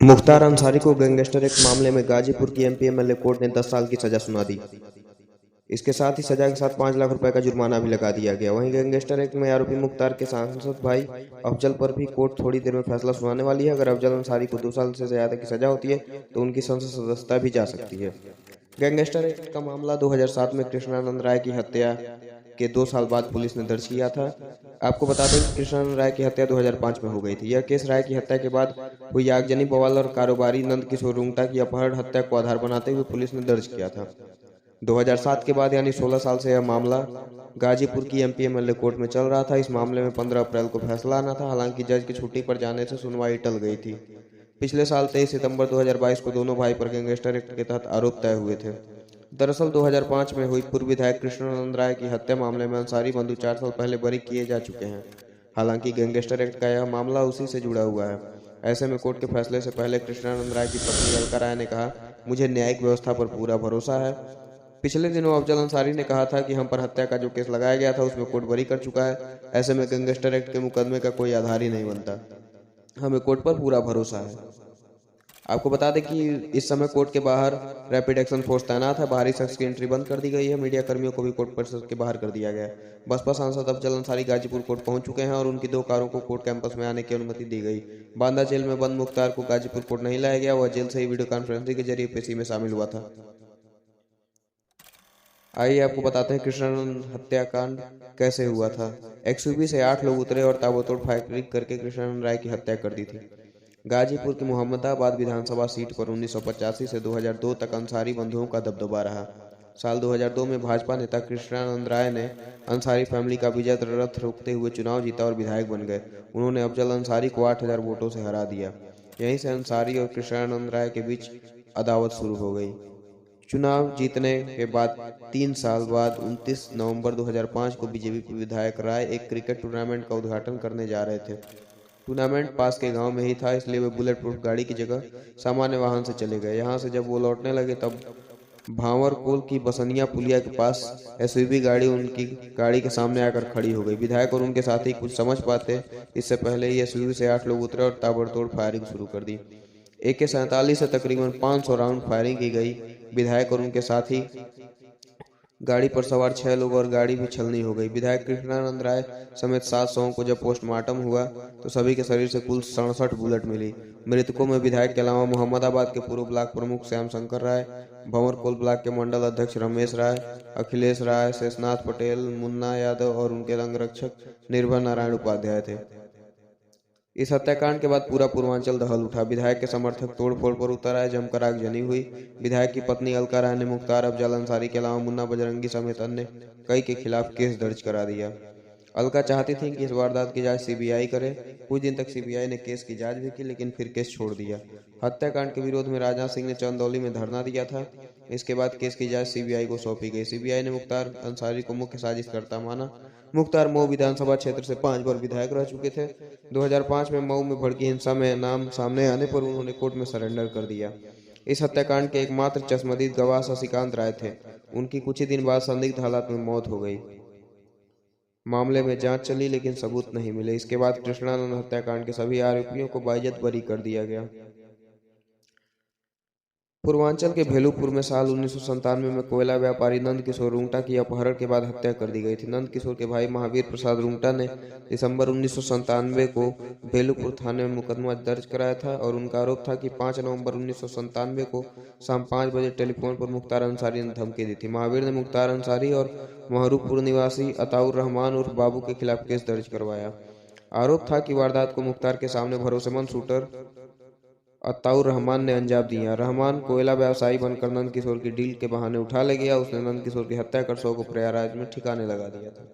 मुख्तार अंसारी को gangster act मामले में गाजीपुर की एमपी एमएलए कोर्ट ने 10 साल की सजा सुना दी। इसके साथ ही सजा के साथ 5 लाख रुपए का जुर्माना भी लगा दिया गया। वहीं गैंगस्टर एक्ट में आरोपी मुख्तार के सांसद भाई अफजल पर भी कोर्ट थोड़ी देर में फैसला सुनाने वाली है। अगर अफजल अंसारी को 2 साल से ज्यादा की सजा होती है तो उनकी संसद सदस्यता भी जा सकती है। गैंगस्टर एक्ट का मामला 2007 में कृष्णानंद राय की हत्या के 2 साल बाद पुलिस ने दर्ज किया था। आपको बता दें कि कृष्णानंद राय की हत्या 2005 में हो गई थी। यह केस राय की हत्या के बाद हुई आगजनी बवाल और कारोबारी नंद किशोर रुंगटा की अपहरण हत्या को आधार बनाते हुए पुलिस ने दर्ज किया था। 2007 के बाद यानी 16 साल से यह मामला गाजीपुर की एमपी एमएलए कोर्ट में चल रहा था। इस मामले में 15 अप्रैल को फैसला आना था। हालांकि जज की छुट्टी पर जाने से सुनवाई टल गई थी। पिछले साल 23 सितंबर 2022 को दोनों भाई पर गैंगस्टर एक्ट के तहत आरोप तय हुए थे। दरअसल 2005 में हुई पूर्व विधायक कृष्णानंद राय की हत्या मामले में अंसारी बंधु 4 साल पहले बरी किए जा चुके हैं। हालांकि गैंगस्टर एक्ट का यह मामला उसी से जुड़ा हुआ है। ऐसे में कोर्ट के फैसले से पहले कृष्णानंद राय की पत्नी अलका राय ने कहा, मुझे न्यायिक व्यवस्था पर पूरा भरोसा है। पिछले दिनों अफजल अंसारी ने कहा था कि हम पर हत्या का जो केस लगाया गया था उसमें कोर्ट बरी कर चुका है। ऐसे में गैंगस्टर एक्ट के मुकदमे का कोई आधार ही नहीं बनता। हमें कोर्ट पर पूरा भरोसा है। आपको बता दें कि इस समय कोर्ट के बाहर रैपिड एक्शन फोर्स तैनात है। बाहरी शख्स की एंट्री बंद कर दी गई है। मीडिया कर्मियों को भी कोर्ट परिसर के बाहर कर दिया गया है। बसपा सांसद अफजल अंसारी गाजीपुर कोर्ट पहुंच चुके हैं और उनकी 2 कारों को कोर्ट कैंपस में आने की अनुमति दी गई। बांदा जेल में बंद मुख्तार को गाजीपुर कोर्ट नहीं लाया गया। वह जेल से ही वीडियो कॉन्फ्रेंसिंग के जरिए पेशी में शामिल हुआ था। आइए आपको बताते हैं कृष्णानंद हत्याकांड कैसे हुआ था। एक्सयूवी से 8 लोग उतरे और ताबड़तोड़ फायरिंग करके कृष्णानंद राय की हत्या कर दी थी। गाजीपुर की मोहम्मदाबाद विधानसभा सीट पर 1985 से 2002 तक अंसारी बंधुओं का दबदबा रहा। साल 2002 में भाजपा नेता कृष्णानंद राय ने अंसारी फैमिली का विजय रथ रोकते हुए चुनाव जीता और विधायक बन गए। उन्होंने अफजल अंसारी को 8000 वोटों से हरा दिया। यहीं से अंसारी और कृष्णानंद राय के बीच अदावत शुरू हो गई। चुनाव जीतने के बाद 3 साल बाद 29 नवंबर 2005 को बीजेपी विधायक राय एक क्रिकेट टूर्नामेंट का उद्घाटन करने जा रहे थे। टूर्नामेंट पास के गांव में ही था, इसलिए वे बुलेट प्रूफ गाड़ी की जगह सामान्य वाहन से चले गए। यहां से जब वो लौटने लगे तब भांवरकोल की बसनिया पुलिया के पास एसयूवी गाड़ी उनकी गाड़ी के सामने आकर खड़ी हो गई। विधायक और उनके साथी कुछ समझ पाते इससे पहले ही एसयूवी से 8 लोग उतरे और ताबड़तोड़ फायरिंग शुरू कर दी। AK-47 से तकरीबन 500 राउंड फायरिंग की गई। विधायक और उनके साथी गाड़ी पर सवार 6 लोग और गाड़ी भी छलनी हो गई। विधायक कृष्णानंद राय समेत 7 शवों को जब पोस्टमार्टम हुआ तो सभी के शरीर से कुल 67 बुलेट मिली। मृतकों में विधायक के अलावा मोहम्मदाबाद के पूर्व ब्लॉक प्रमुख श्याम शंकर राय, भंवरकोल ब्लॉक के मंडल अध्यक्ष रमेश राय, अखिलेश राय, शेषनाथ पटेल, मुन्ना यादव और उनके अंगरक्षक निर्भय नारायण उपाध्याय थे। इस हत्याकांड के बाद पूरा पूर्वांचल दहल उठा। विधायक के समर्थक तोड़फोड़ पर उतर आए, जमकर आगजनी हुई। विधायक की पत्नी अलका राय ने मुख्तार अफजल अंसारी के अलावा मुन्ना बजरंगी समेत अन्य कई के खिलाफ केस दर्ज करा दिया। अलका चाहती थी कि इस वारदात की जांच सीबीआई करे। कुछ दिन तक सीबीआई ने केस की जांच भी की, लेकिन फिर केस छोड़ दिया। हत्याकांड के विरोध में राजनाथ सिंह ने चंदौली में धरना दिया था। इसके बाद केस की जांच सीबीआई को सौंपी गई। सीबीआई ने मुख्तार अंसारी को मुख्य साजिशकर्ता माना। मुख्तार मऊ विधानसभा क्षेत्र से 5 बार विधायक रह चुके थे। 2005 में मऊ में भड़की हिंसा में नाम सामने आने पर उन्होंने कोर्ट में सरेंडर कर दिया। इस हत्याकांड के एकमात्र चश्मदीद गवाह शशिकांत राय थे। उनकी कुछ ही दिन बाद संदिग्ध हालात में मौत हो गई। मामले में जांच चली लेकिन सबूत नहीं मिले। इसके बाद कृष्णानंद हत्याकांड के सभी आरोपियों को बाइज्जत बरी कर दिया गया। पूर्वांचल के भेलूपुर में साल 1997 में कोयला व्यापारी नंद किशोर रुंगटा की अपहरण के बाद हत्या कर दी गई थी। नंद किशोर के भाई महावीर प्रसाद रुंगटा ने दिसंबर 1997 को भेलूपुर थाने में मुकदमा दर्ज कराया था और उनका आरोप था कि 5 नवंबर 1997 को शाम 5 बजे टेलीफोन पर मुख्तार अंसारी ने धमकी दी थी। महावीर ने मुख्तार अंसारी और महरूपुर निवासी अताउर रहमान उर्फ बाबू के खिलाफ केस दर्ज करवाया। आरोप था कि वारदात को मुख्तार के सामने भरोसेमंद शूटर अताउर रहमान ने अंजाम दिया। रहमान कोयला व्यवसायी बनकर नंद किशोर की डील के बहाने उठा ले गया। उसने नंद किशोर की हत्या कर शव को प्रयागराज में ठिकाने लगा दिया था।